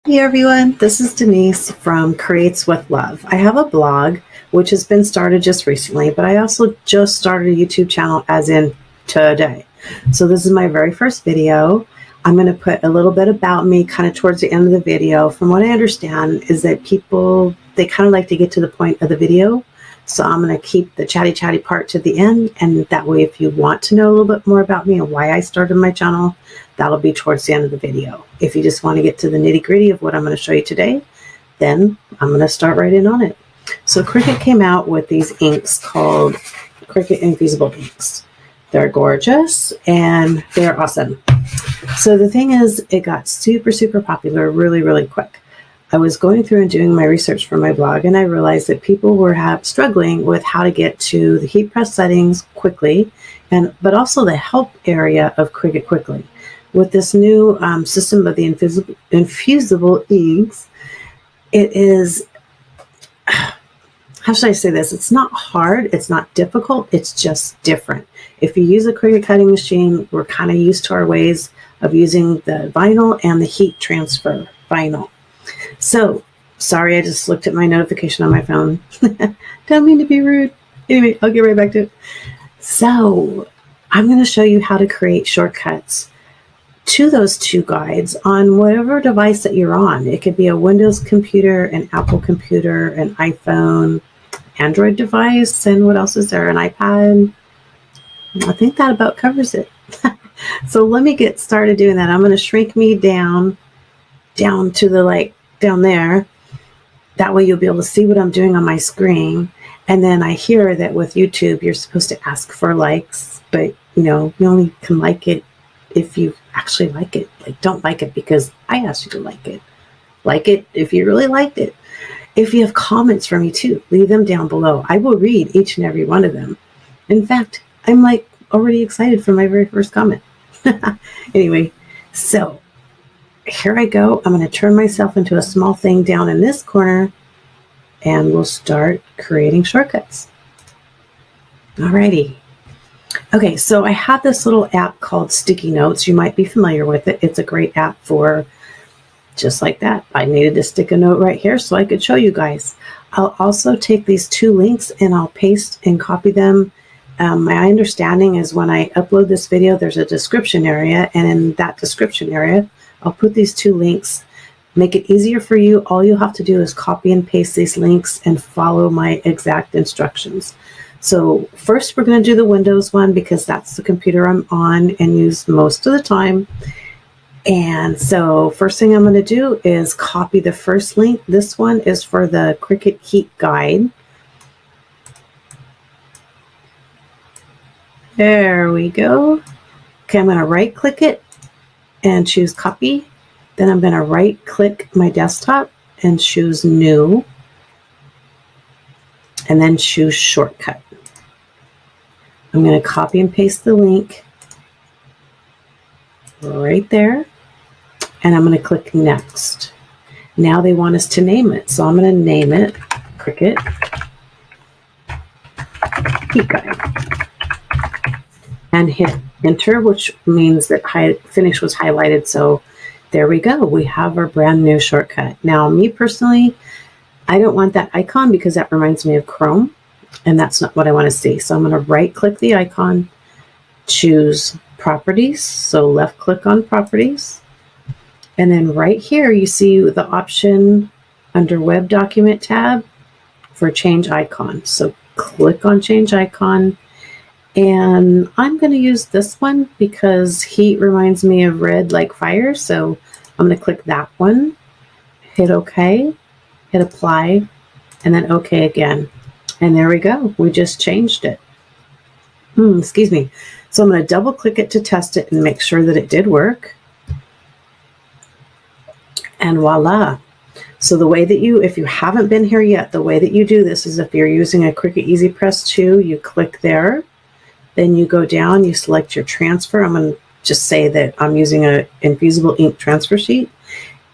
Hey everyone, this is Denise from Creates with Love. I have a blog which has been started just recently, but I also just started a YouTube channel as in today. So this is my very first video. I'm going to put a little bit about me kind of towards the end of the video. From what I understand is that people, they kind of like to get to the point of the video. So I'm going to keep the chatty part to the end, and that way if you want to know a little bit more about me and why I started my channel, that'll be towards the end of the video. If you just want to get to the nitty-gritty of what I'm going to show you today, then I'm going to start right in on it. So Cricut came out with these inks called Cricut Infusible Inks. They're gorgeous and they're awesome. So the thing is, it got super popular really quick. I was going through and doing my research for my blog, and I realized that people were struggling with how to get to the heat press settings quickly, but also the help area of Cricut quickly. With this new system of the infusible inks, it is, how should I say this? It's not hard, it's not difficult, it's just different. If you use a Cricut cutting machine, we're kind of used to our ways of using the vinyl and the heat transfer vinyl. So, sorry, I just looked at my notification on my phone. Don't mean to be rude. Anyway, I'll get right back to it. So, I'm going to show you how to create shortcuts to those two guides on whatever device that you're on. It could be a Windows computer, an Apple computer, an iPhone, Android device, and what else is there? An iPad. I think that about covers it. So let me get started doing that. I'm going to shrink me down to the down there. That way you'll be able to see what I'm doing on my screen. And then I hear that with YouTube, you're supposed to ask for likes, but you only can like it if you actually like it. Don't like it because I asked you to like it. Like it if you really liked it. If you have comments for me too, leave them down below. I will read each and every one of them. In fact, I'm already excited for my very first comment. Anyway, so here I go. I'm going to turn myself into a small thing down in this corner, and we'll start creating shortcuts. Alrighty. Okay, so I have this little app called Sticky Notes. You might be familiar with it. It's a great app for just like that. I needed to stick a note right here so I could show you guys. I'll also take these two links and I'll paste and copy them. My understanding is when I upload this video, there's a description area, and in that description area, I'll put these two links. Make it easier for you. All you'll have to do is copy and paste these links and follow my exact instructions. So first we're going to do the Windows one because that's the computer I'm on and use most of the time. And so first thing I'm going to do is copy the first link. This one is for the Cricut Heat Guide. There we go. Okay, I'm going to right click it and choose copy. Then I'm going to right click my desktop and choose new, and then choose shortcut. I'm going to copy and paste the link right there, and I'm going to click next. Now they want us to name it, so I'm going to name it Cricut Heat Guide and hit enter, which means that finish was highlighted. So there we go. We have our brand new shortcut. Now, me personally, I don't want that icon because that reminds me of Chrome, and that's not what I want to see. So I'm going to right click the icon, choose properties. So left click on properties. And then right here, you see the option under web document tab for change icon. So click on change icon. And I'm going to use this one because heat reminds me of red like fire. So I'm going to click that one, hit OK, hit apply, and then OK again. And there we go. We just changed it. Excuse me. So I'm going to double click it to test it and make sure that it did work. And voila. So the way that if you haven't been here yet, the way that you do this is if you're using a Cricut EasyPress 2, you click there. Then you go down, you select your transfer. I'm going to just say that I'm using an infusible ink transfer sheet.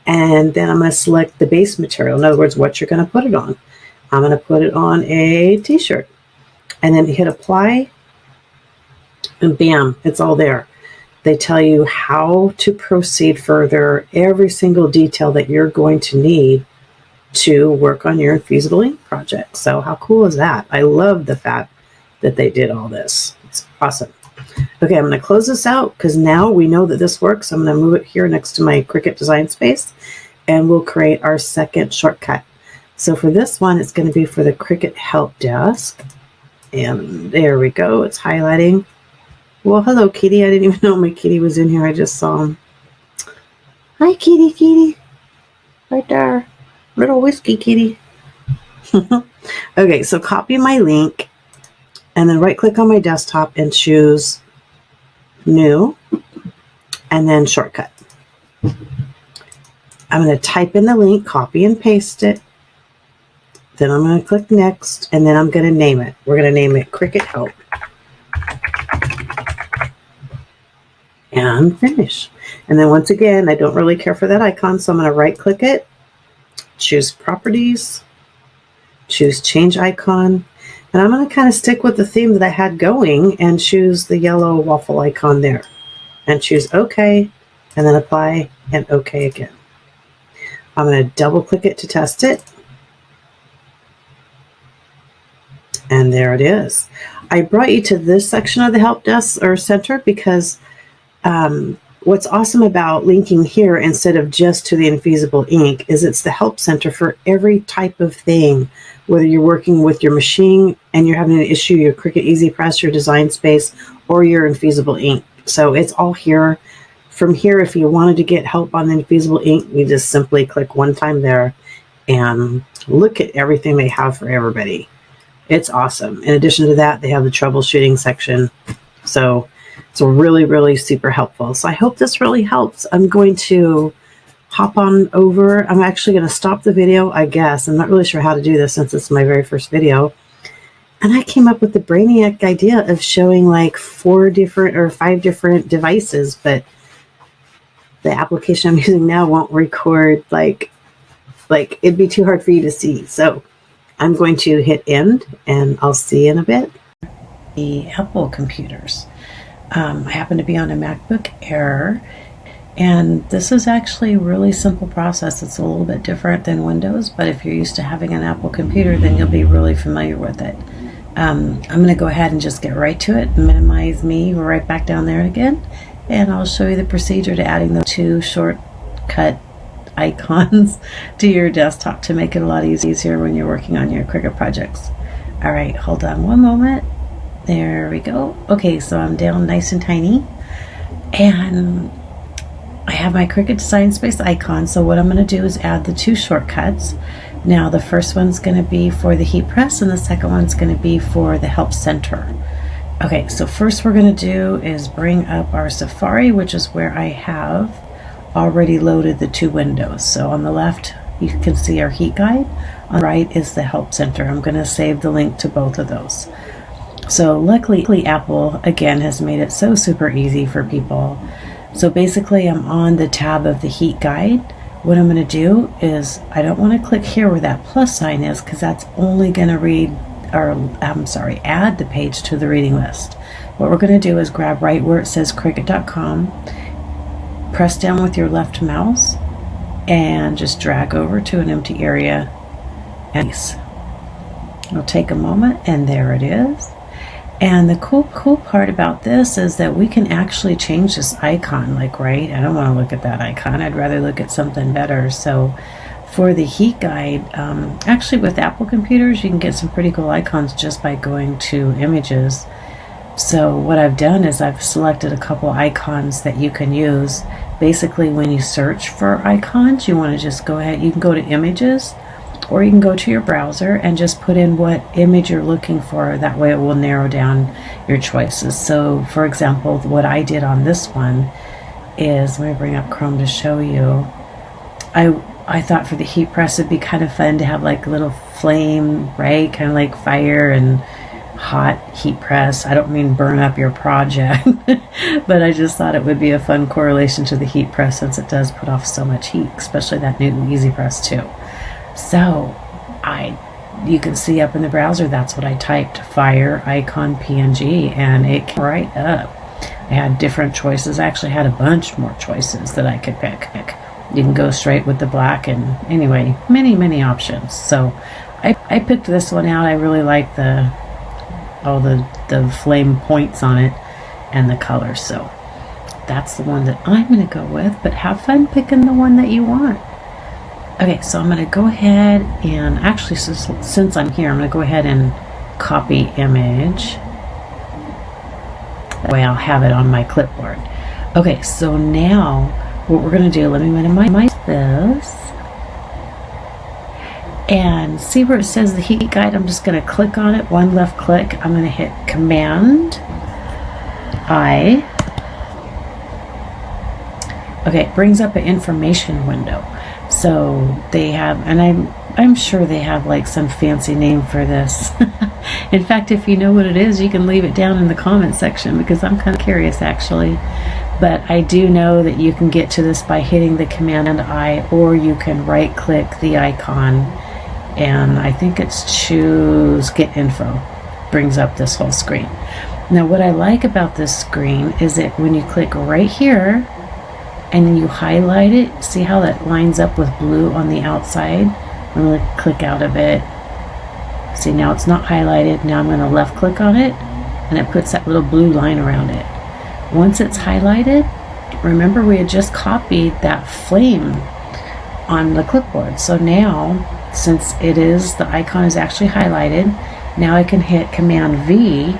And then I'm going to select the base material. In other words, what you're going to put it on. I'm going to put it on a t-shirt. And then hit apply. And bam, it's all there. They tell you how to proceed further, every single detail that you're going to need to work on your Infusible ink project. So how cool is that? I love the fact that they did all this. It's awesome. Okay, I'm going to close this out because now we know that this works. I'm going to move it here next to my Cricut design space, and we'll create our second shortcut. So for this one, it's going to be for the Cricut Help Desk. And there we go. It's highlighting. Well, hello, kitty. I didn't even know my kitty was in here. I just saw him. Hi, kitty, kitty. Right there. Little whiskey kitty. Okay, so copy my link and then right click on my desktop and choose New and then Shortcut. I'm going to type in the link, copy and paste it. Then I'm going to click Next and then I'm going to name it. We're going to name it Cricut Help. And finish. And then once again, I don't really care for that icon, so I'm going to right click it, choose Properties, choose Change Icon, and I'm going to kind of stick with the theme that I had going and choose the yellow waffle icon there. And choose OK, and then Apply, and OK again. I'm going to double click it to test it. And there it is. I brought you to this section of the Help Desk or Center because what's awesome about linking here instead of just to the Infusible ink is it's the help center for every type of thing, whether you're working with your machine and you're having an issue, your Cricut Easy Press, your design space, or your Infusible ink. So it's all here. From here, if you wanted to get help on the Infusible ink, you just simply click one time there and look at everything they have for everybody. It's awesome. In addition to that, they have the troubleshooting section. So it's really, really super helpful. So I hope this really helps. I'm going to hop on over. I'm actually going to stop the video, I guess. I'm not really sure how to do this since it's my very first video. And I came up with the brainiac idea of showing like 4 different or 5 different devices, but the application I'm using now won't record like it'd be too hard for you to see. So I'm going to hit end and I'll see you in a bit. The Apple computers. I happen to be on a MacBook Air, and this is actually a really simple process. It's a little bit different than Windows, but if you're used to having an Apple computer, then you'll be really familiar with it. I'm going to go ahead and just get right to it, minimize me, right back down there again, and I'll show you the procedure to adding the 2 shortcut icons to your desktop to make it a lot easier when you're working on your Cricut projects. All right, hold on one moment. There we go. Okay, so I'm down nice and tiny, and I have my Cricut Design Space icon. So what I'm going to do is add the 2 shortcuts. Now the first one's going to be for the heat press, and the second one's going to be for the help center. Okay, so first we're going to do is bring up our Safari, which is where I have already loaded the 2 windows. So on the left, you can see our heat guide. On the right is the help center. I'm going to save the link to both of those. So luckily Apple again has made it so super easy for people. So basically I'm on the tab of the heat guide. What I'm going to do is I don't want to click here where that plus sign is because that's only going to add the page to the reading list. What we're going to do is grab right where it says Cricut.com, press down with your left mouse and just drag over to an empty area, and it'll take a moment, and there it is. And the cool part about this is that we can actually change this icon, like, right? I don't want to look at that icon. I'd rather look at something better. So for the heat guide, actually with Apple computers, you can get some pretty cool icons just by going to images. So what I've done is I've selected a couple icons that you can use. Basically, when you search for icons, you want to just go ahead, you can go to images, or you can go to your browser and just put in what image you're looking for. That way it will narrow down your choices. So for example, what I did on this one is, let me bring up Chrome to show you. I thought for the heat press it'd be kind of fun to have like a little flame, right? Kind of like fire and hot heat press. I don't mean burn up your project, but I just thought it would be a fun correlation to the heat press since it does put off so much heat, especially that new Easy Press too. So you can see up in the browser, that's what I typed, fire icon PNG, and it came right up. I had different choices. I actually had a bunch more choices that I could pick. You can go straight with the black, and anyway, many options. So I picked this one out. I really like all the flame points on it and the colors. So that's the one that I'm going to go with, but have fun picking the one that you want. Okay, so I'm going to go ahead and actually, since I'm here, I'm going to go ahead and copy image. That way I'll have it on my clipboard. Okay, so now what we're going to do, let me minimize this. And see where it says the heat guide? I'm just going to click on it, one left click. I'm going to hit Command I. Okay, it brings up an information window. So they have, and I'm sure they have like some fancy name for this. In fact, if you know what it is, you can leave it down in the comment section, because I'm kind of curious actually. But I do know that you can get to this by hitting the Command I, or you can right click the icon, and I think it's choose Get Info. Brings up this whole screen. Now what I like about this screen is that when you click right here and then you highlight it, see how that lines up with blue on the outside? I'm going to click out of it. See, now it's not highlighted. Now I'm going to left click on it, and it puts that little blue line around it. Once it's highlighted, remember we had just copied that flame on the clipboard. So now, since the icon is actually highlighted, now I can hit Command V,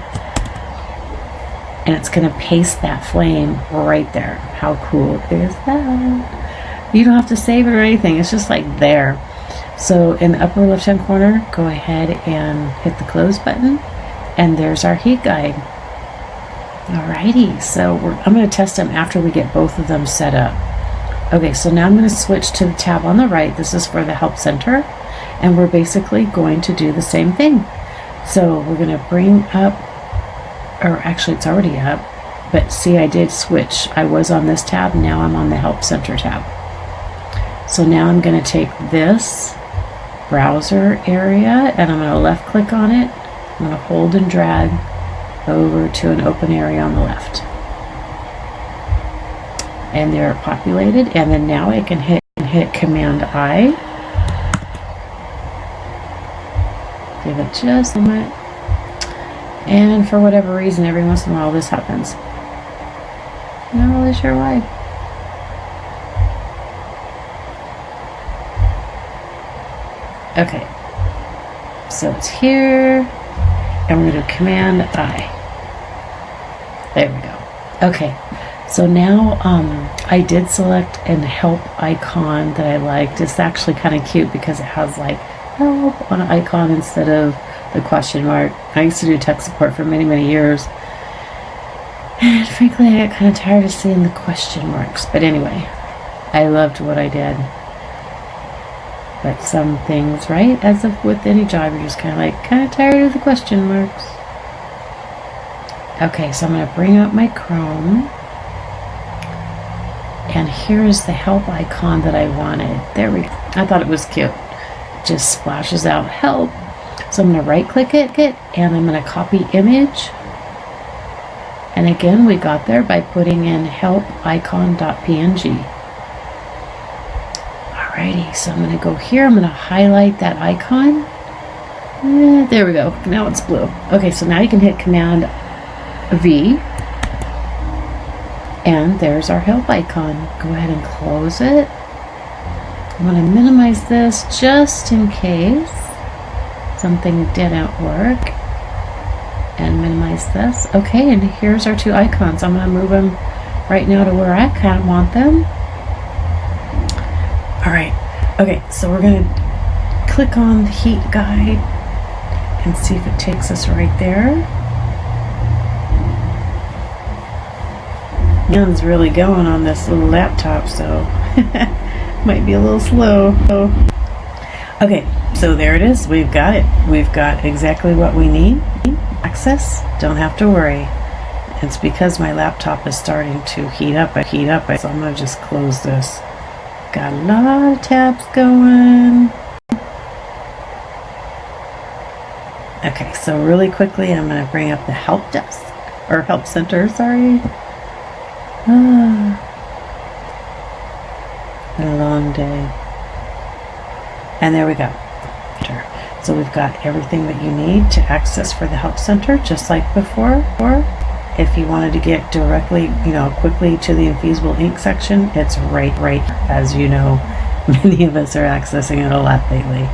and it's going to paste that flame right there. How cool is that? You don't have to save it or anything. It's just like there. So in the upper left hand corner, go ahead and hit the close button, and there's our heat guide. Alrighty, so I'm going to test them after we get both of them set up. Okay, so now I'm going to switch to the tab on the right. This is for the Help Center, and we're basically going to do the same thing. So we're going to bring up, or actually it's already up, but see, I did switch. I was on this tab, now I'm on the Help Center tab. So now I'm going to take this browser area, and I'm going to left click on it. I'm going to hold and drag over to an open area on the left. And they're populated, and then now I can hit Command I. Give it just a moment. And for whatever reason, every once in a while this happens. Not really sure why. Okay. So it's here. And we're going to Command I. There we go. Okay. So now I did select an help icon that I liked. It's actually kind of cute because it has like help on an icon instead of the question mark. I used to do tech support for many years, and frankly I got kind of tired of seeing the question marks. But anyway, I loved what I did. But some things, right, as if with any job, you're just kind of tired of the question marks. Okay, so I'm going to bring up my Chrome, and here's the help icon that I wanted. There we go. I thought it was cute. It just splashes out help. So I'm going to right click it, and I'm going to copy image. And again, we got there by putting in help icon.png. Alrighty, so I'm going to go here. I'm going to highlight that icon. There we go. Now it's blue. Okay, so now you can hit Command V. And there's our help icon. Go ahead and close it. I'm going to minimize this just in case something didn't work. And minimize this. Okay, and here's our two icons. I'm going to move them right now to where I kind of want them. Alright, okay, so we're going to click on the heat guide and see if it takes us right there. Gun's really going on this little laptop, so might be a little slow. Okay, so there it is. We've got it. We've got exactly what we need. Access, don't have to worry. It's because my laptop is starting to heat up. So I'm going to just close this. Got a lot of tabs going. Okay, so really quickly I'm going to bring up the help desk, or help center, sorry. Ah, a long day. And there we go. So we've got everything that you need to access for the Help Center, just like before. Or if you wanted to get directly, quickly to the Infusible Ink section, it's right. As you know, many of us are accessing it a lot lately.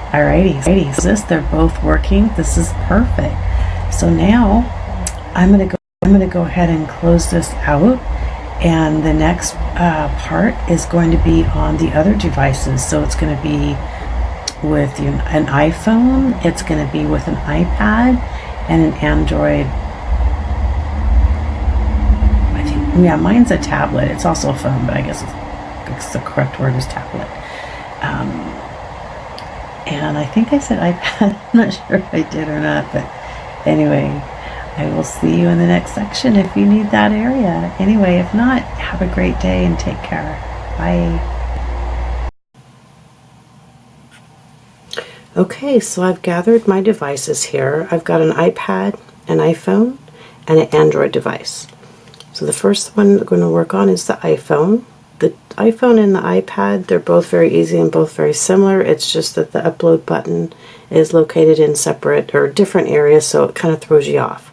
Alrighty, so they're both working. This is perfect. So now I'm gonna go ahead and close this out, and the next part is going to be on the other devices. So it's going to be with an iPhone, it's going to be with an iPad and an Android. I think, yeah, mine's a tablet. It's also a phone, but I guess the correct word is tablet. And I think I said iPad. I'm not sure if I did or not, but anyway, I will see you in the next section if you need that area. Anyway, if not, have a great day and take care. Bye. Okay, so I've gathered my devices here. I've got an iPad, an iPhone, and an Android device. So the first one we're going to work on is the iPhone. The iPhone and the iPad, they're both very easy and both very similar. It's just that the upload button is located in separate or different areas, so it kind of throws you off.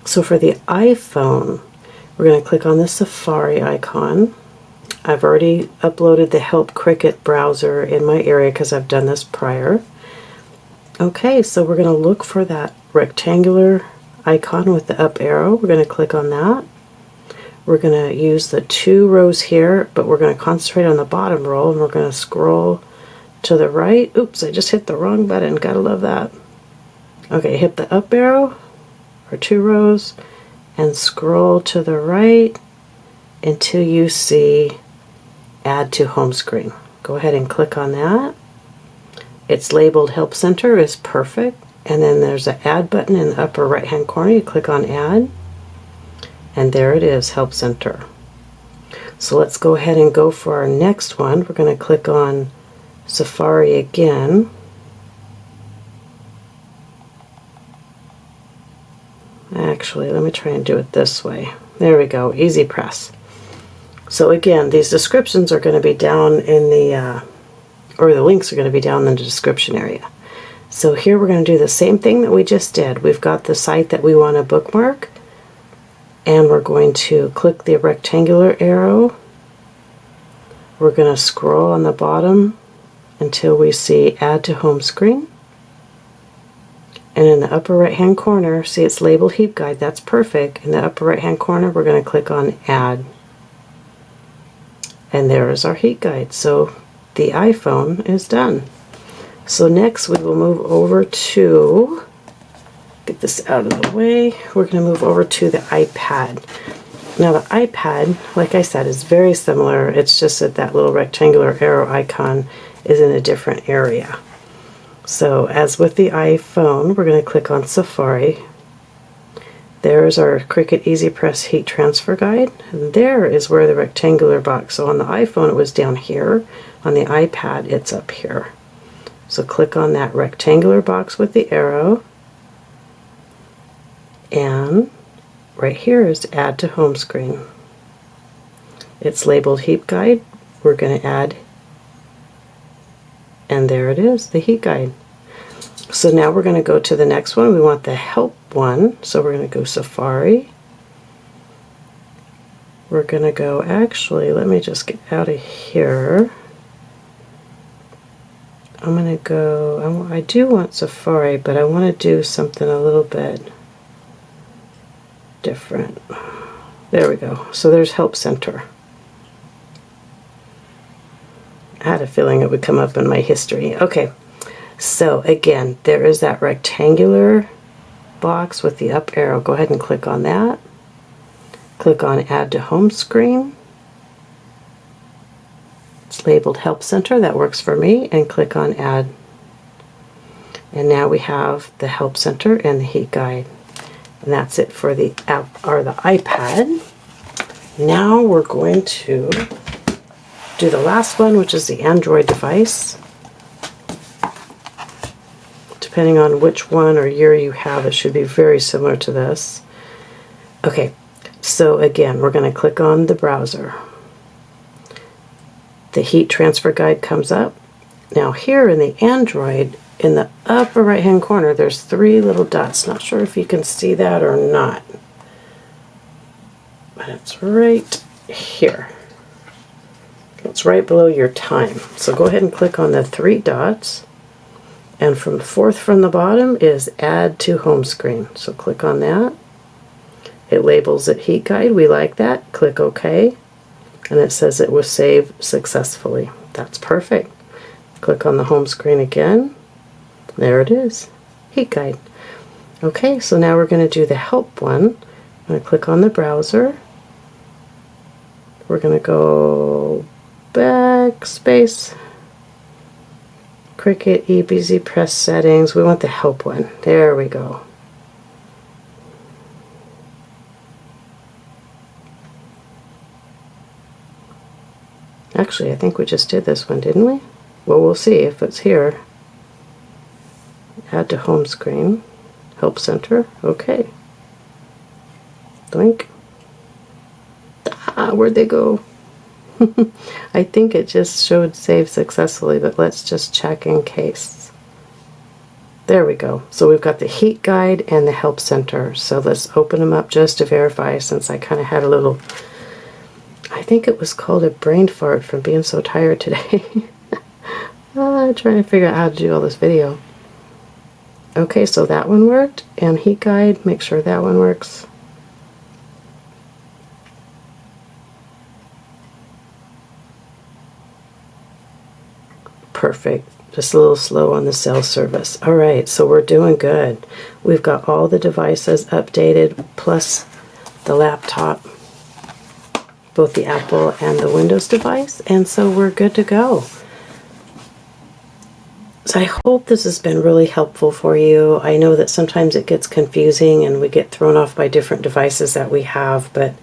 So for the iPhone, we're going to click on the Safari icon. I've already uploaded the Help Cricut browser in my area because I've done this prior. Okay, so we're going to look for that rectangular icon with the up arrow. We're going to click on that. We're going to use the 2 rows here, but we're going to concentrate on the bottom row, and we're going to scroll to the right. Oops, I just hit the wrong button. Gotta love that. Okay, hit the up arrow for 2 rows and scroll to the right until you see Add to Home Screen. Go ahead and click on that. It's labeled Help Center is perfect, and then there's an Add button in the upper right hand corner. You click on Add, and there it is, Help Center. So let's go ahead and go for our next one. We're going to click on Safari again. Actually, let me try and do it this way. There we go, easy press. So again, these descriptions are going to be down in the, or the links are going to be down in the description area. So here we're going to do the same thing that we just did. We've got the site that we want to bookmark, and we're going to click the rectangular arrow. We're going to scroll on the bottom until we see Add to Home Screen. And in the upper right hand corner, see it's labeled Heap Guide. That's perfect. In the upper right hand corner, we're going to click on Add. And there is our heat guide. So the iPhone is done. So next we will move over to, get this out of the way, we're going to move over to the iPad. Now the iPad, like I said, is very similar. It's just that that little rectangular arrow icon is in a different area. So as with the iPhone, we're going to click on Safari. There's our Cricut Easy Press Heat Transfer Guide. And there is where the rectangular box. So on the iPhone it was down here. On the iPad it's up here. So click on that rectangular box with the arrow. And right here is Add to Home Screen. It's labeled Heat Guide. We're going to add, and there it is, the heat guide. So now we're going to go to the next one. We want the Help one. So we're going to go Safari. We're going to go, actually, let me just get out of here. I'm going to go, I do want Safari, but I want to do something a little bit different. There we go. So there's Help Center. I had a feeling it would come up in my history. Okay, so again, there is that rectangular box with the up arrow. Go ahead and click on that. Click on Add to Home Screen. It's labeled Help Center. That works for me. And click on Add. And now we have the Help Center and the heat guide. And that's it for the app or the iPad. Now we're going to do the last one, which is the Android device. Depending on which one or year you have, it should be very similar to this. Okay, So again, we're going to click on the browser. The heat transfer guide comes up. Now here in the Android, in the upper right hand corner, there's 3 little dots. Not sure if you can see that or not, but it's right here. It's right below your time. So go ahead and click on the 3 dots, and from 4th from the bottom is add to home screen. So click on that. It labels it heat guide. We like that. Click OK, and it says it was saved successfully. That's perfect. Click on the home screen again. There it is, heat guide. Okay, so now we're going to do the help one. I'm going to click on the browser. We're going to go backspace, Cricut EBZ press settings. We want the help one. There we go. Actually, I think we just did this one, didn't we? Well, we'll see if it's here. Add to home screen. Help center. Okay. Doink. Ah, where'd they go? I think it just showed save successfully, but let's just check in case. There we go. So we've got the heat guide and the help center. So let's open them up just to verify, since I kind of had a little, I think it was called a brain fart from being so tired today. Trying to figure out how to do all this video. Okay, so that one worked, and heat guide, make sure that one works. Perfect. Just a little slow on the cell service. All right, so we're doing good. We've got all the devices updated, plus the laptop, both the Apple and the Windows device, and so we're good to go. So I hope this has been really helpful for you. I know that sometimes it gets confusing and we get thrown off by different devices that we have, but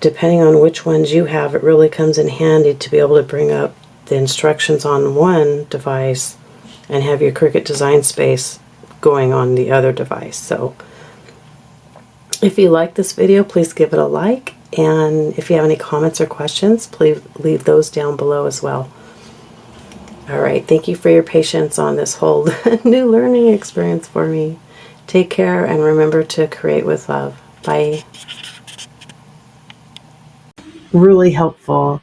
depending on which ones you have, it really comes in handy to be able to bring up the instructions on one device and have your Cricut Design Space going on the other device. So if you like this video, please give it a like, and if you have any comments or questions, please leave those down below as well. All right, thank you for your patience on this whole new learning experience for me. Take care, and remember to create with love. Bye. Really helpful.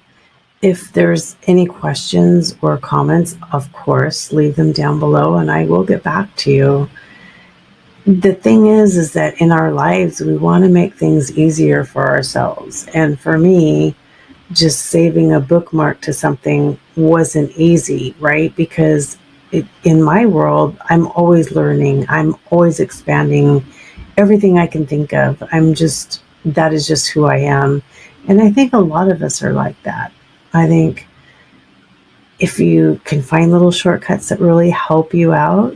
If there's any questions or comments, of course, leave them down below and I will get back to you. The thing is that in our lives, we want to make things easier for ourselves. And for me, just saving a bookmark to something wasn't easy, right? Because in my world, I'm always learning. I'm always expanding everything I can think of. That is just who I am. And I think a lot of us are like that. I think if you can find little shortcuts that really help you out,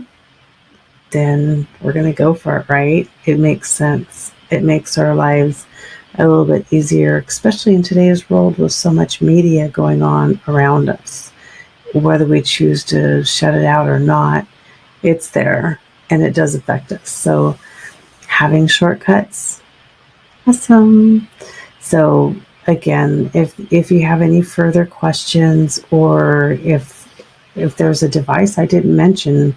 then we're going to go for it, right? It makes sense. It makes our lives a little bit easier, especially in today's world with so much media going on around us. Whether we choose to shut it out or not, it's there and it does affect us. So having shortcuts, awesome. So again, if you have any further questions, or if there's a device I didn't mention,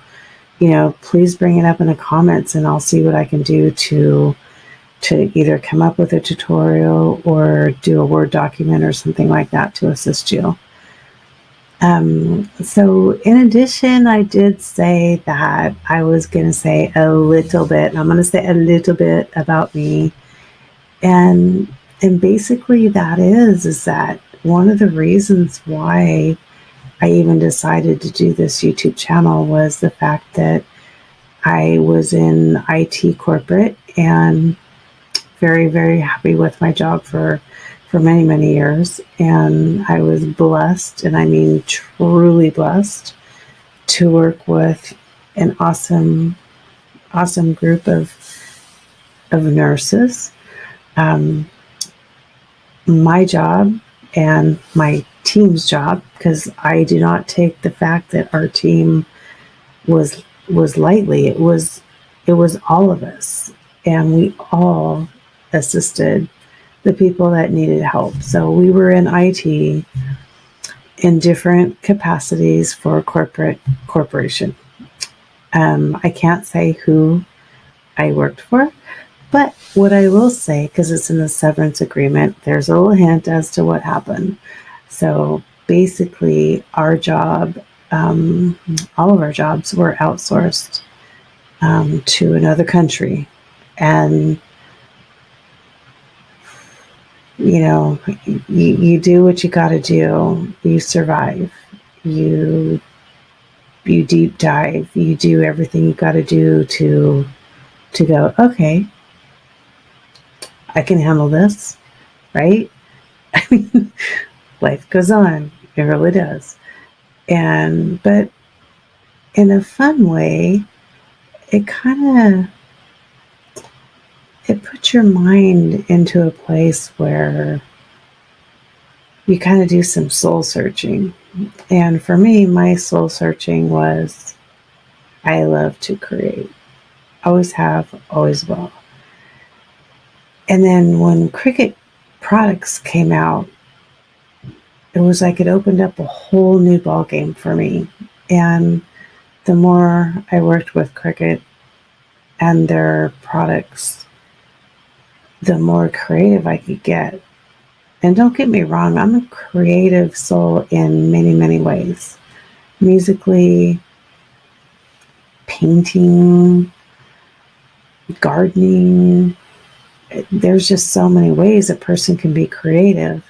please bring it up in the comments and I'll see what I can do to either come up with a tutorial or do a Word document or something like that to assist you. So in addition, I did say that I was going to say a little bit, and I'm going to say a little bit about me. And basically that is that one of the reasons why I even decided to do this YouTube channel was the fact that I was in IT corporate and very, very happy with my job for many, many years. And I was blessed, and I mean truly blessed, to work with an awesome group of nurses. My job and my team's job, because I do not take the fact that our team was lightly. It was all of us, and we all assisted the people that needed help. So we were in IT in different capacities for a corporation. I can't say who I worked for, but what I will say, because it's in the severance agreement, there's a little hint as to what happened. So basically, our job, all of our jobs were outsourced to another country. And, you know, you do what you got to do. You survive. You deep dive. You do everything you got to do to go, okay, I can handle this, right? I mean, life goes on. It really does. But in a fun way, it puts your mind into a place where you kind of do some soul searching. And for me, my soul searching was, I love to create. Always have, always will. And then when Cricut Products came out, it was like it opened up a whole new ballgame for me. And the more I worked with Cricut and their products, the more creative I could get. And don't get me wrong, I'm a creative soul in many, many ways. Musically, painting, gardening. There's just so many ways a person can be creative.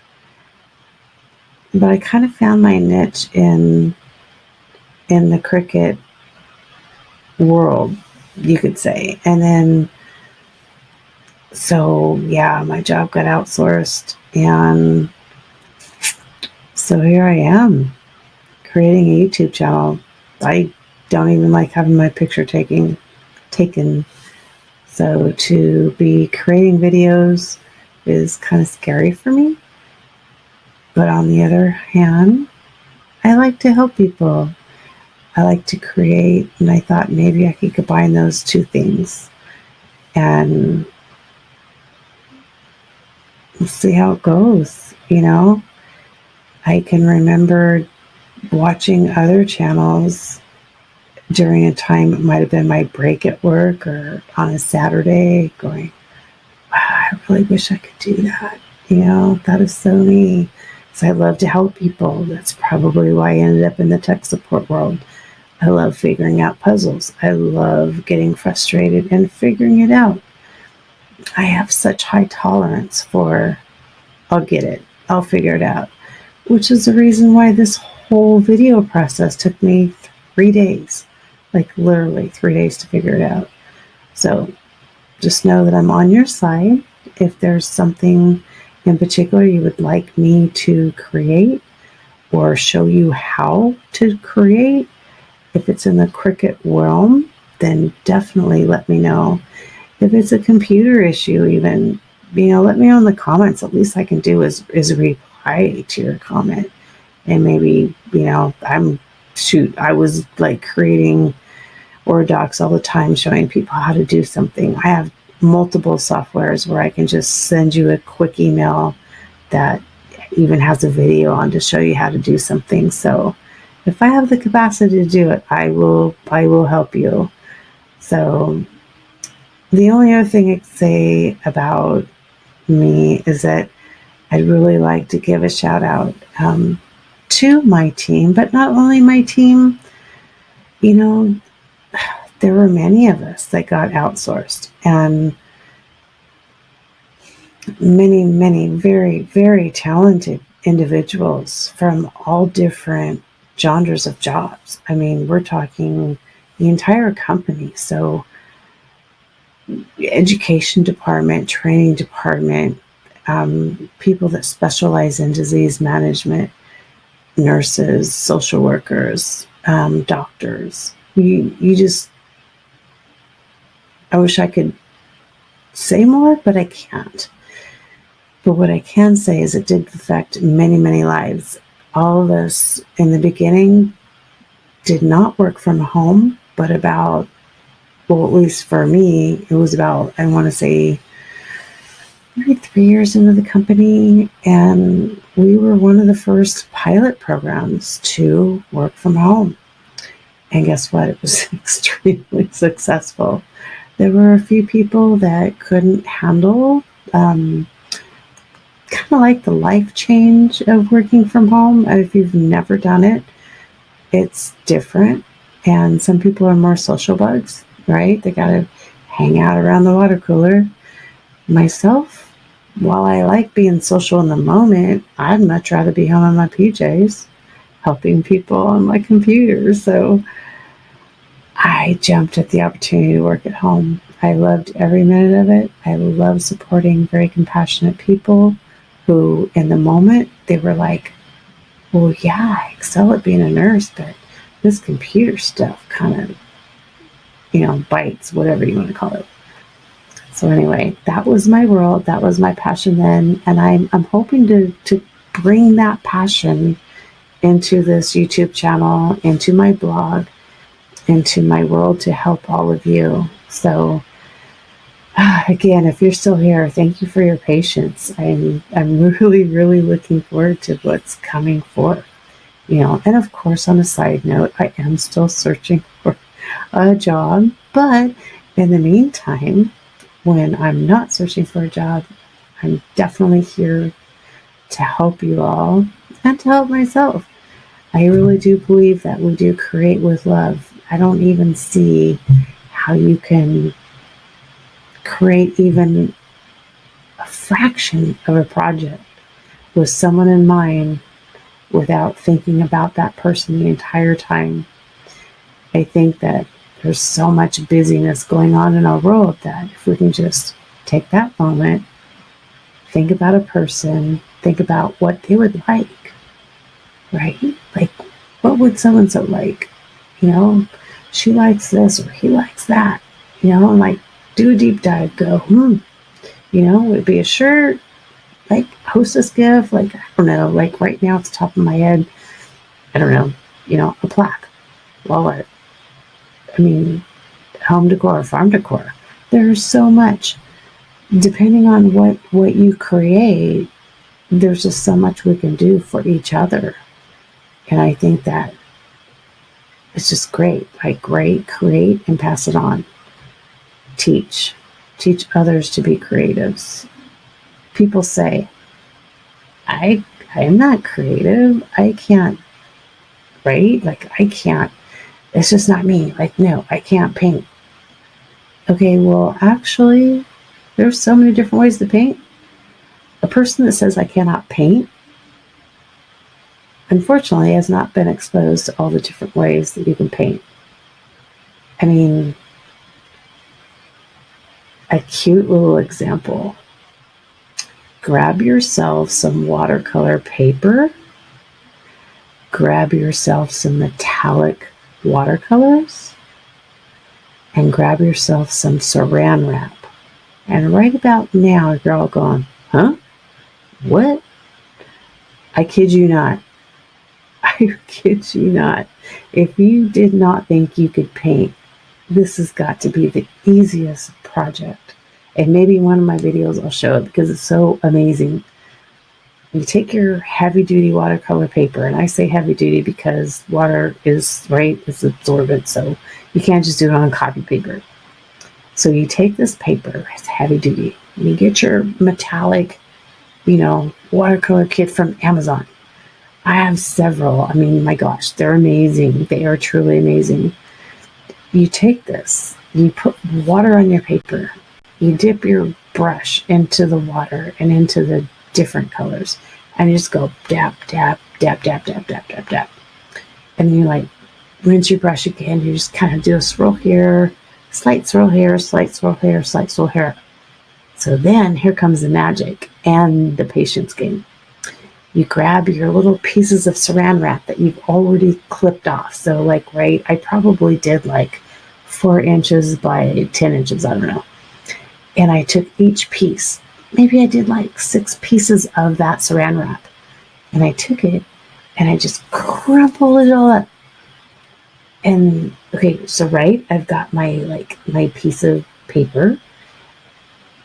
But I kind of found my niche in the Cricut world, you could say. And then, so yeah, my job got outsourced. And so here I am, creating a YouTube channel. I don't even like having my picture taken. So to be creating videos is kind of scary for me. But on the other hand, I like to help people. I like to create, and I thought maybe I could combine those two things. And we'll see how it goes, you know. I can remember watching other channels during a time, it might have been my break at work or on a Saturday, going, wow, I really wish I could do that. You know, that is so me. So I love to help people. That's probably why I ended up in the tech support world. I love figuring out puzzles. I love getting frustrated and figuring it out. I have such high tolerance for, I'll get it, I'll figure it out, which is the reason why this whole video process took me 3 days, like literally 3 days to figure it out. So just know that I'm on your side. If there's something in particular you would like me to create or show you how to create, if it's in the Cricut realm, then definitely let me know. If it's a computer issue, even, you know, let me know in the comments. At least I can do is reply to your comment. And maybe, you know, I was like creating Word docs all the time, showing people how to do something. I have multiple softwares where I can just send you a quick email that even has a video on to show you how to do something. So if I have the capacity to do it, I will help you. So the only other thing I'd say about me is that I'd really like to give a shout out to my team, but not only my team. You know, there were many of us that got outsourced, and many, many very, very talented individuals from all different genres of jobs. I mean, we're talking the entire company. So education department, training department, people that specialize in disease management, nurses, social workers, doctors. You just, I wish I could say more, but I can't. But what I can say is it did affect many, many lives. All of us in the beginning did not work from home, but about, well, at least for me, it was about, I want to say maybe 3 years into the company, and we were one of the first pilot programs to work from home. And guess what? It was extremely successful. There were a few people that couldn't handle kind of like the life change of working from home. If you've never done it, it's different. And some people are more social bugs, right? They got to hang out around the water cooler. Myself, while I like being social in the moment, I'd much rather be home in my PJs helping people on my computer. So I jumped at the opportunity to work at home. I loved every minute of it. I love supporting very compassionate people who, in the moment, they were like, well, yeah, I excel at being a nurse, but this computer stuff kind of, bites, whatever you want to call it. So anyway, that was my world. That was my passion then. And I'm hoping to bring that passion into this YouTube channel, into my blog, into my world to help all of you. So again, if you're still here, thank you for your patience. I'm really, really looking forward to what's coming forth. And of course, on a side note, I am still searching for a job, but in the meantime, when I'm not searching for a job, I'm definitely here to help you all and to help myself. I really do believe that we do create with love. I don't even see how you can create even a fraction of a project with someone in mind without thinking about that person the entire time. I think that there's so much busyness going on in our world that if we can just take that moment, think about a person, think about what they would like, right? Like, what would so-and-so like? She likes this or he likes that, and like do a deep dive, go, would it be a shirt, like hostess gift, like, I don't know, like right now it's top of my head, I don't know, a plaque. Well, what? I mean, home decor, farm decor. There's so much. Depending on what you create, there's just so much we can do for each other. And I think that it's just great. Like, create and pass it on. Teach others to be creatives. People say, I'm not creative. I can't, right? Like, I can't. It's just not me. Like, no, I can't paint. Okay, well, actually, there's so many different ways to paint. A person that says I cannot paint, unfortunately, has not been exposed to all the different ways that you can paint. I mean, a cute little example. Grab yourself some watercolor paper. Grab yourself some metallic watercolors. And grab yourself some saran wrap. And right about now, you're all going, huh? What? I kid you not. I kid you not. If you did not think you could paint, this has got to be the easiest project. And maybe one of my videos I'll show it because it's so amazing. You take your heavy duty watercolor paper, and I say heavy duty because water is, right, it's absorbent, so you can't just do it on copy paper. So you take this paper, it's heavy duty, and you get your metallic, watercolor kit from Amazon. I have several. I mean, my gosh, they're amazing. They are truly amazing. You take this, you put water on your paper, you dip your brush into the water and into the different colors, and you just go dab, dab, dab, dab, dab, dab, dab, dab. And then you like rinse your brush again. You just kind of do a swirl here, slight swirl here, slight swirl here, slight swirl here. So then here comes the magic and the patience game. You grab your little pieces of saran wrap that you've already clipped off. So like, right, I probably did like 4 inches by 10 inches, I don't know. And I took each piece. Maybe I did like 6 pieces of that saran wrap. And I took it and I just crumpled it all up. And okay, so right, I've got my piece of paper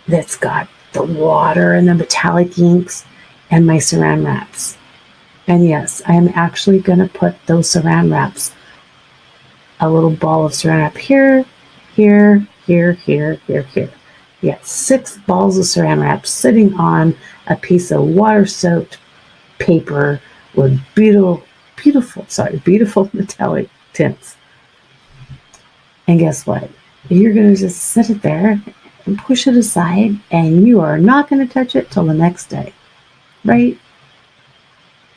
that's got the water and the metallic inks and my saran wraps. And yes, I am actually going to put those saran wraps, a little ball of saran wrap here, here, here, here, here, here. Yes, 6 balls of saran wrap sitting on a piece of water-soaked paper with beautiful metallic tints. And guess what? You're going to just sit it there and push it aside, and you are not going to touch it till the next day, right?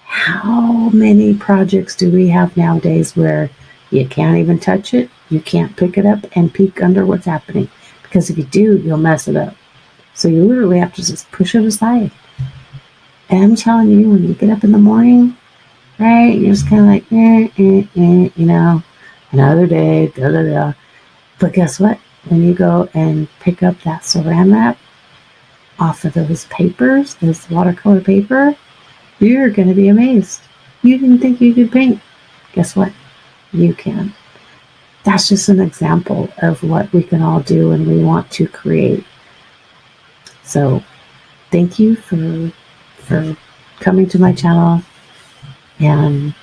How many projects do we have nowadays where you can't even touch it, you can't pick it up and peek under what's happening? Because if you do, you'll mess it up. So you literally have to just push it aside. And I'm telling you, when you get up in the morning, right, you're just kind of like, you know, another day, da da da. But guess what? When you go and pick up that saran wrap off of those papers, this watercolor paper, you're going to be amazed. You didn't think you could paint. Guess what? You can. That's just an example of what we can all do when we want to create. So thank you for coming to my channel, and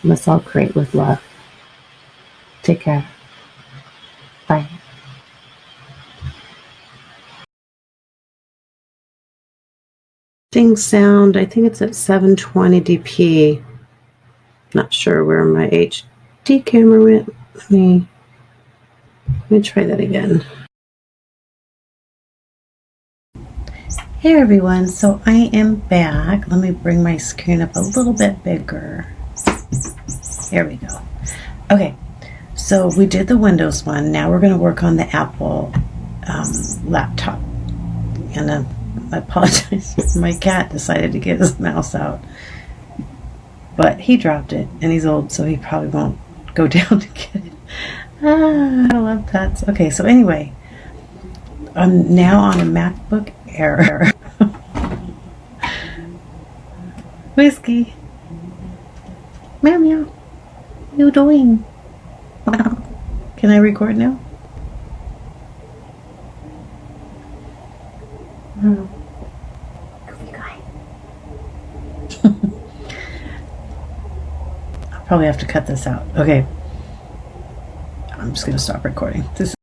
let's all create with love. Take care. Bye. Sound, I think it's at 720 dp. Not sure where my HD camera went. Let me try that again. Hey everyone, so I am back. Let me bring my screen up a little bit bigger. There we go. Okay, so we did the Windows one. Now we're going to work on the Apple laptop. And I apologize. My cat decided to get his mouse out. But he dropped it, and he's old, so he probably won't go down to get it. I love pets. Okay, so anyway, I'm now on a MacBook Air. Whiskey. Meow meow. What are you doing? Can I record now? Oh. I'll probably have to cut this out. Okay. I'm just going to stop recording. This